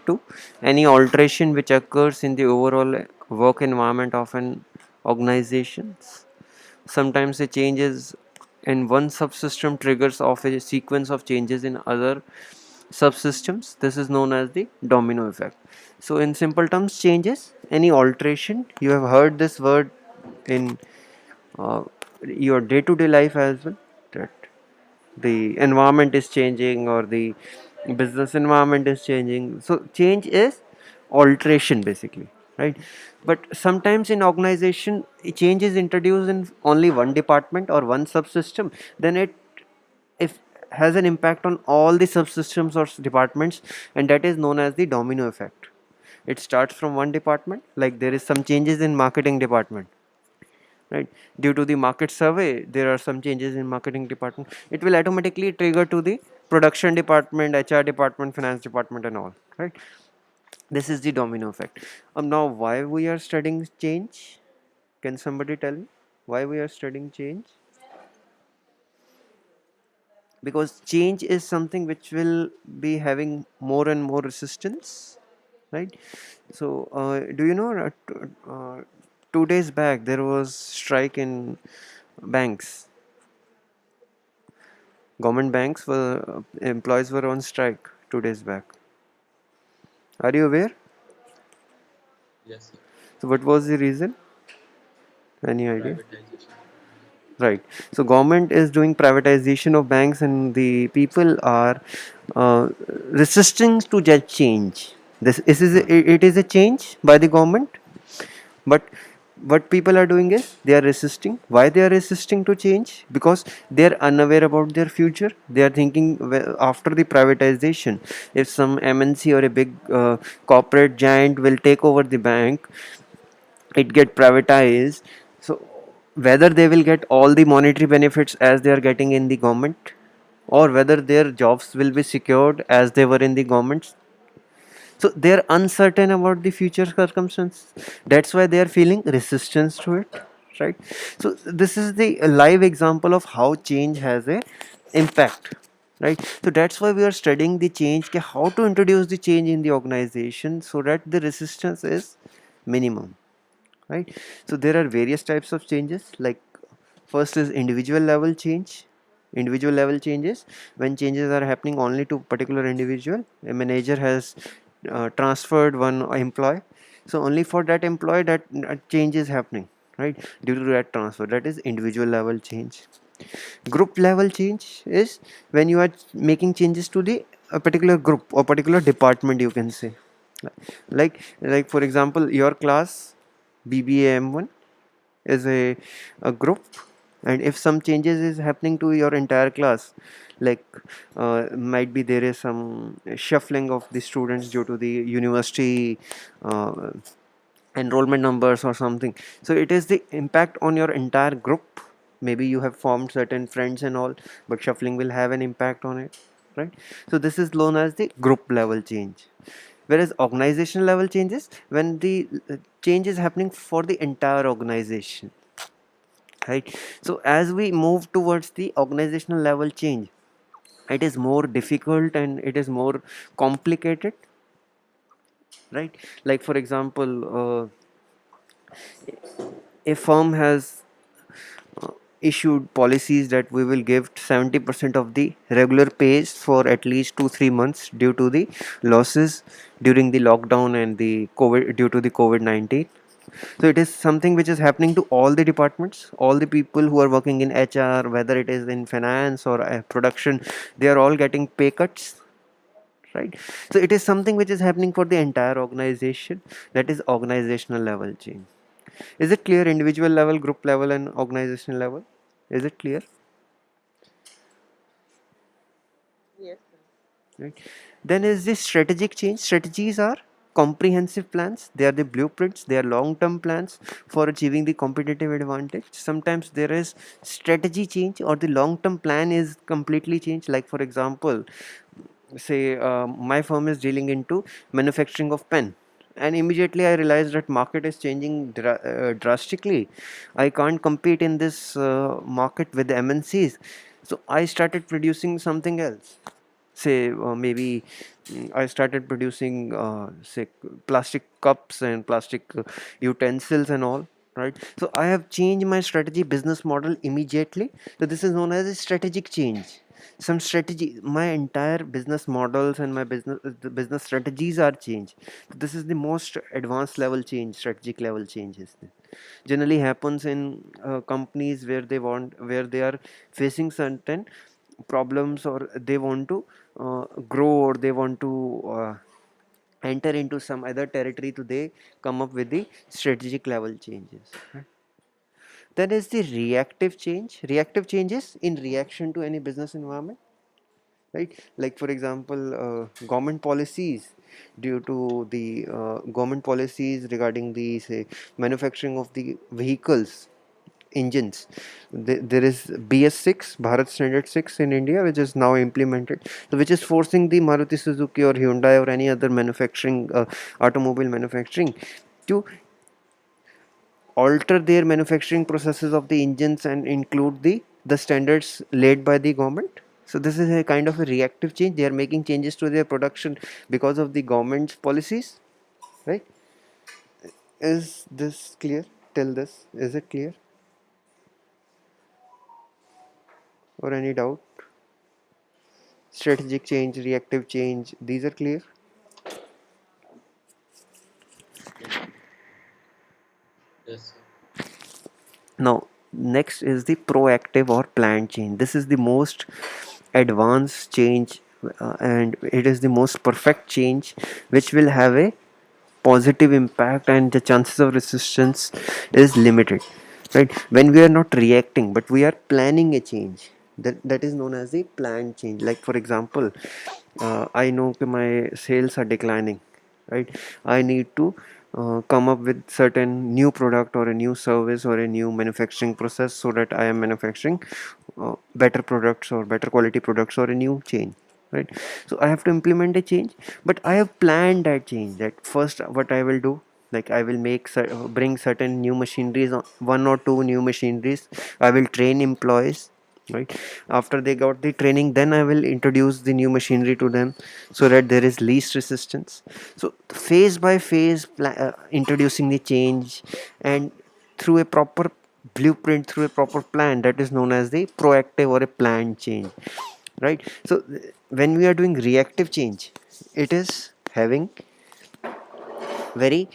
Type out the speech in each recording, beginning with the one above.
to any alteration which occurs in the overall work environment of an organization. Sometimes a changes in one subsystem triggers off a sequence of changes in other subsystems. This is known as the domino effect. So in simple terms, changes, any alteration, you have heard this word in your day-to-day life as well, that the environment is changing or the business environment is changing. So change is alteration basically, right? But sometimes in organization, change is introduced in only one department or one subsystem, then it if has an impact on all the subsystems or departments, and that is known as the domino effect. It starts from one department, like there is some changes in marketing department, right? Due to the market survey, there are some changes in marketing department, it will automatically trigger to the production department, HR department, finance department and all, right? This is the domino effect. Now why we are studying change? Can somebody tell me why we are studying change? Because change is something which will be having more and more resistance, right? So do you know 2 days back there was strike in banks. Government banks were employees were on strike 2 days back. Are you aware? Yes, sir. So what was the reason? Any idea? Privatization. Right. So government is doing privatization of banks, and the people are uh, resisting to that change. It is a change by the government, but what people are doing is they are resisting. Why they are resisting to change? Because they are unaware about their future. They are thinking, after the privatization, if some MNC or a big corporate giant will take over the bank, it get privatized. So whether they will get all the monetary benefits as they are getting in the government, or whether their jobs will be secured as they were in the government, so they're uncertain about the future circumstances. That's why they are feeling resistance to it, right? So this is the live example of how change has a impact, right? So that's why we are studying the change, how to introduce the change in the organization so that the resistance is minimum, right? So there are various types of changes, like first is individual level change. Individual level changes, when changes are happening only to particular individual. A manager has transferred one employee, so only for that employee that change is happening, right? Due to that transfer, that is individual level change. Group level change is when you are making changes to the a particular group or particular department, you can say. Like for example, your class BBAM1 is a group, and if some changes is happening to your entire class, like might be there is some shuffling of the students due to the university uh, enrollment numbers or something, so it is the impact on your entire group. Maybe you have formed certain friends and all, but shuffling will have an impact on it, right? So this is known as the group level change. Whereas organizational level changes, when the change is happening for the entire organization, right? So as we move towards the organizational level change, it is more difficult and it is more complicated, right? Like for example, a firm has issued policies that we will give 70% of the regular pays for at least 2 3 months due to the losses during the lockdown and the covid, due to the COVID-19. So it is something which is happening to all the departments, all the people who are working in HR, whether it is in finance or production, they are all getting pay cuts, right? So it is something which is happening for the entire organization. That is organizational level change. Is it clear? Individual level, group level and organizational level, is it clear? Yes, sir. Right. Then is this strategic change. Strategies are comprehensive plans, they are the blueprints, they are long term plans for achieving the competitive advantage. Sometimes there is strategy change, or the long term plan is completely changed. Like for example, say my firm is dealing into manufacturing of pen, and immediately I realized that market is changing drastically. I can't compete in this market with the MNCs, so I started producing something else. Say maybe I started producing, say, plastic cups and plastic utensils and all. Right. So I have changed my strategy business model immediately. So this is known as a strategic change. Some strategy, my entire business models and my the business strategies are changed. This is the most advanced level change, strategic level changes. Generally happens in companies where they are facing certain problems, or they want to grow, or they want to enter into some other territory, to they come up with the strategic level changes, right? Then is the reactive change. Reactive changes in reaction to any business environment, right? Like for example, government policies, due to the government policies regarding the, say, manufacturing of the vehicles engines. There is BS6, Bharat Standard 6 in India, which is now implemented, so which is forcing the Maruti Suzuki or Hyundai or any other manufacturing, automobile manufacturing, to alter their manufacturing processes of the engines and include the standards laid by the government. So this is a kind of a reactive change. They are making changes to their production because of the government's policies, right? Is this clear? Till this, is it clear, or any doubt? Strategic change, reactive change, these are clear. Yes, yes, sir. Now next is the proactive or planned change. This is the most advanced change, and it is the most perfect change, which will have a positive impact, and the chances of resistance is limited, right? When we are not reacting but we are planning a change, that is known as the planned change. Like for example, I know that my sales are declining, right? I need to come up with certain new product or a new service or a new manufacturing process, so that I am manufacturing better products or better quality products, or a new change, right? So I have to implement a change, but I have planned that change. That first, what I will do, like I will bring certain new machineries, one or two new machineries. I will train employees, right? After they got the training, then I will introduce the new machinery to them, so that there is least resistance. So phase by phase, introducing the change, and through a proper blueprint, through a proper plan, that is known as the proactive or a planned change, right? So when we are doing reactive change, it is having very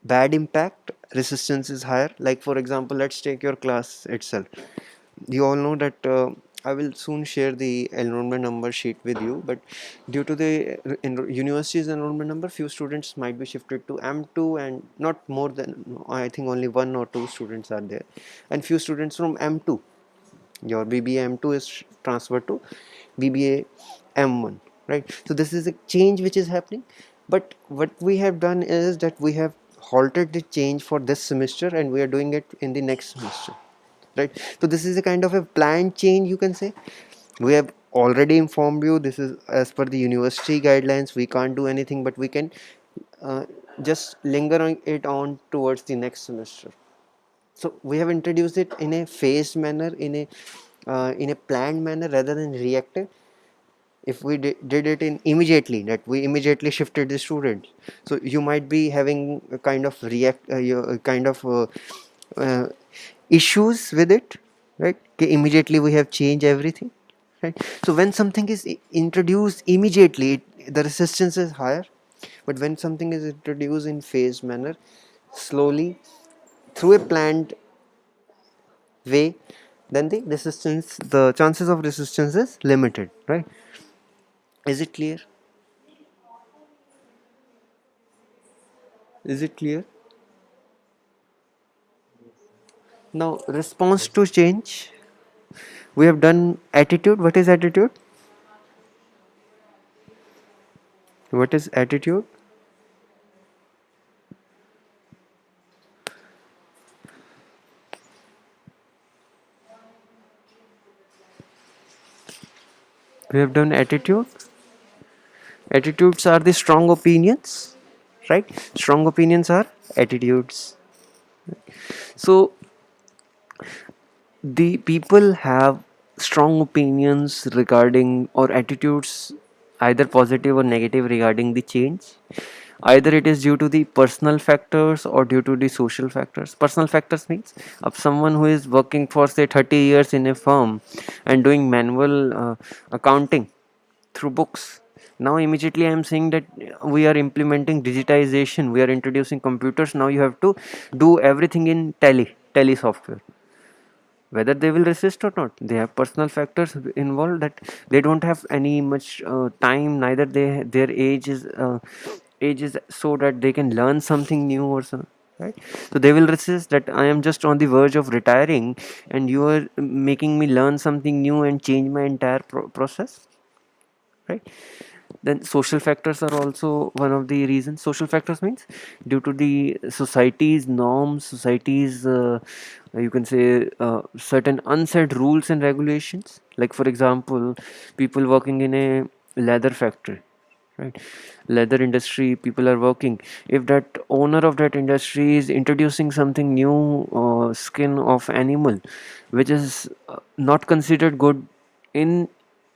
bad impact, resistance is higher. Like for example, let's take your class itself. You all know that, I will soon share the enrollment number sheet with you, but due to the university's enrollment number, few students might be shifted to M2, and not more than, I think only one or two students are there, and few students from M2, your BBA M2 is transferred to BBA M1, right? So this is a change which is happening, but what we have done is that we have halted the change for this semester, and we are doing it in the next semester, right? So this is a kind of a planned change, you can say. We have already informed you, this is as per the university guidelines. We can't do anything, but we can uh, just linger on it on towards the next semester. So we have introduced it in a phased manner, in a planned manner, rather than reactive. If we did it in immediately, that we immediately shifted the students, so you might be having a kind of kind of uh, issues with it, right? Okay, immediately we have changed everything, right? So when something is introduced immediately, the resistance is higher, but when something is introduced in phased manner, slowly, through a planned way, then the chances of resistance is limited, right? Is it clear? Is it clear? Now, response Yes, to change. We have done attitude. What is attitude? What is attitude? We have done attitude. Attitudes are the strong opinions, right? Strong opinions are attitudes. So the people have strong opinions regarding, or attitudes either positive or negative regarding the change. Either it is due to the personal factors or due to the social factors. Personal factors means of someone who is working for say 30 years in a firm and doing manual accounting through books. Now immediately I am saying that we are implementing digitization, we are introducing computers. Now you have to do everything in tele software. Whether they will resist or not, they have personal factors involved, that they don't have any much time, neither their age is so that they can learn something new or something, right? So they will resist that I am just on the verge of retiring and you are making me learn something new and change my entire process, right? Then social factors are also one of the reasons. Social factors means due to the society's norms, society's you can say certain unsaid rules and regulations. Like for example, people working in a leather factory, right? Leather industry, people are working. If that owner of that industry is introducing something new, skin of animal, which is not considered good in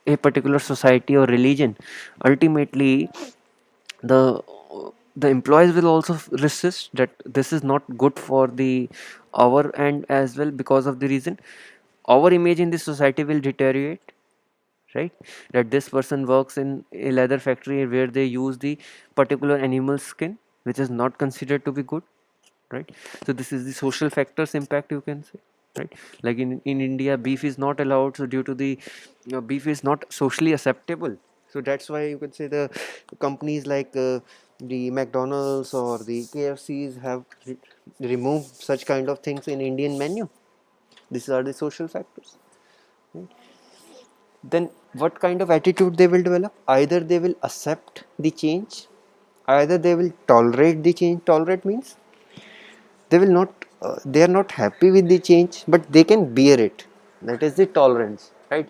a particular society or religion, ultimately the the employees will also resist that this is not good for the our end as well, because of the reason our image in the society will deteriorate, right? That this person works in a leather factory where they use the particular animal skin, which is not considered to be good, right? So this is the social factors impact, you can say, right? Like in India, beef is not allowed, so due to the beef is not socially acceptable. So that's why you could say the companies like the McDonald's or the KFCs have removed such kind of things in Indian menu. These are the social factors. Then what kind of attitude they will develop? Either they will accept the change, either they will tolerate the change. Tolerate means they will not they are not happy with the change, but they can bear it. That is the tolerance, right?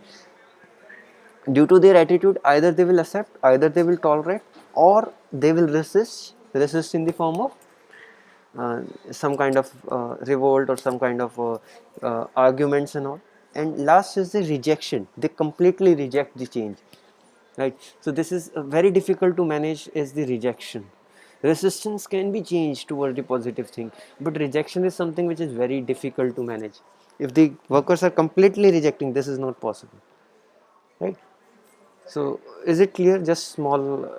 Due to their attitude, either they will accept, either they will tolerate, or they will resist in the form of some kind of revolt or some kind of arguments and all. And last is the rejection. They completely reject the change, right? So this is very difficult to manage, is the rejection. Resistance can be changed toward the positive thing, but rejection is something which is very difficult to manage. If the workers are completely rejecting, this is not possible, right? So is it clear? Just small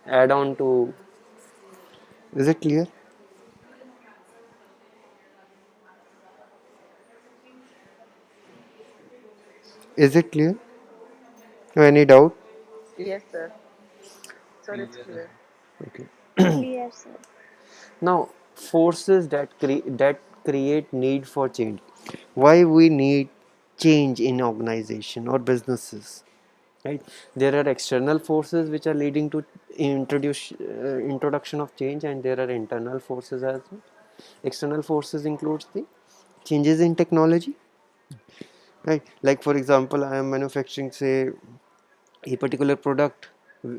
add on to, is it clear? Is it clear? Any doubt? Yes, sir. Sir, it's Clear. clear. Okay. Clear, sir. Now, forces that create need for change. Why we need change in organization or businesses, right? There are external forces which are leading to introduction of change, and there are internal forces as well. External forces includes the changes in technology, right? Like for example, I am manufacturing say a particular product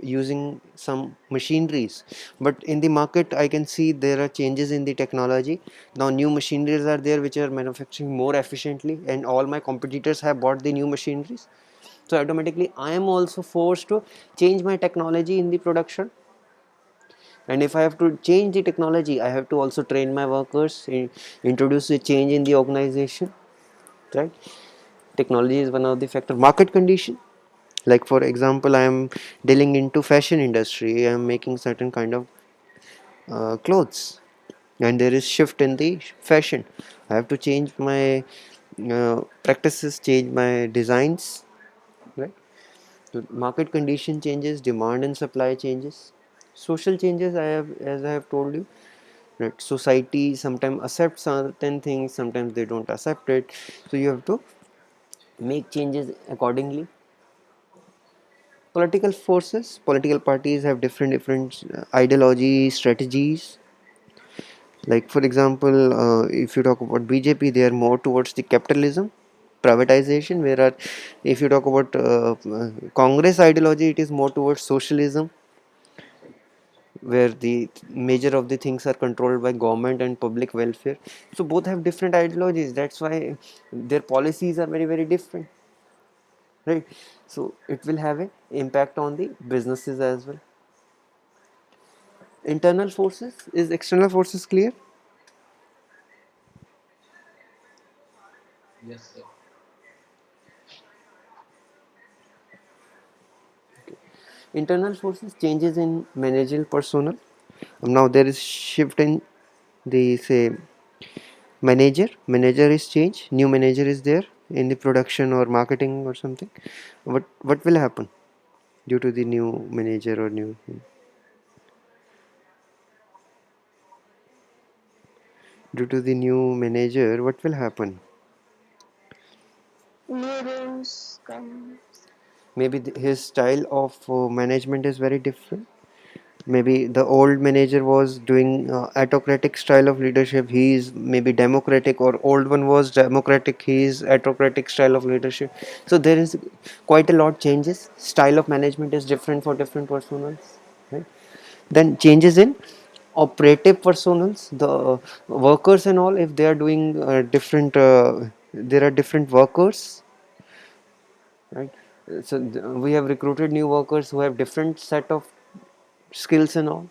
using some machineries, but in the market I can see there are changes in the technology. Now new machineries are there which are manufacturing more efficiently, and all my competitors have bought the new machineries. So automatically I am also forced to change my technology in the production. And if I have to change the technology, I have to also train my workers, introduce a change in the organization, right? Technology is one of the factor. Market condition, like for example, I am dealing into fashion industry, I am making certain kind of clothes, and there is shift in the fashion. I have to change my practices, change my designs, right? So market condition changes, demand and supply changes. Social changes, I have, as I have told you, right? Society sometimes accepts certain things, sometimes they don't accept it, so you have to make changes accordingly. Political forces, political parties have different ideology strategies. Like for example, if you talk about BJP, they are more towards the capitalism, privatization, whereas if you talk about Congress ideology, it is more towards socialism, where the major of the things are controlled by government and public welfare. So both have different ideologies, that's why their policies are very different. right? So it will have an impact on the businesses as well. Internal forces, is external forces clear? Yes, sir. Internal forces, changes in managerial personnel. Now there is shift in the, say, manager is change, new manager is there in the production or marketing or something. What will happen due to the new manager or new, due to the new manager, what will happen? New rules come. Maybe his style of management is very different. Maybe the old manager was doing autocratic style of leadership, he is maybe democratic, or old one was democratic, he is autocratic style of leadership. So there is quite a lot changes, style of management is different for different personas, right? Then changes in operative personals, the workers and all, if they are doing different, there are different workers, right? So we have recruited new workers who have different set of skills and all,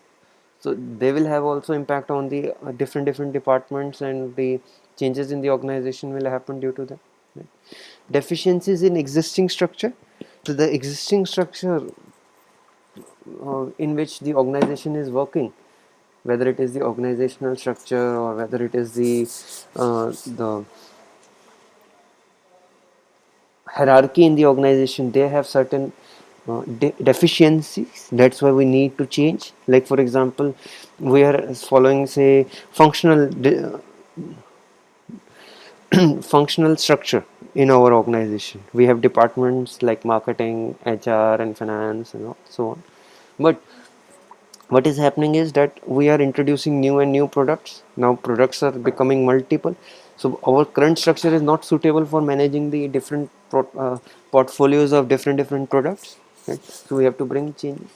so they will have also impact on the different departments, and the changes in the organization will happen due to that, right? Deficiencies in existing structure, so the existing structure in which the organization is working, whether it is the organizational structure or whether it is the hierarchy in the organization, they have certain deficiencies, that's why we need to change. Like for example, we are following, say, functional structure in our organization. We have departments like marketing, HR, and finance, and so on. But what is happening is that we are introducing new and new products. Now products are becoming multiple. So our current structure is not suitable for managing the different portfolios of different products. Right? So we have to bring changes.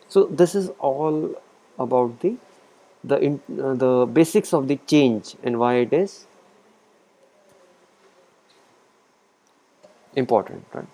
So this is all about the basics of the change and why it is important, right?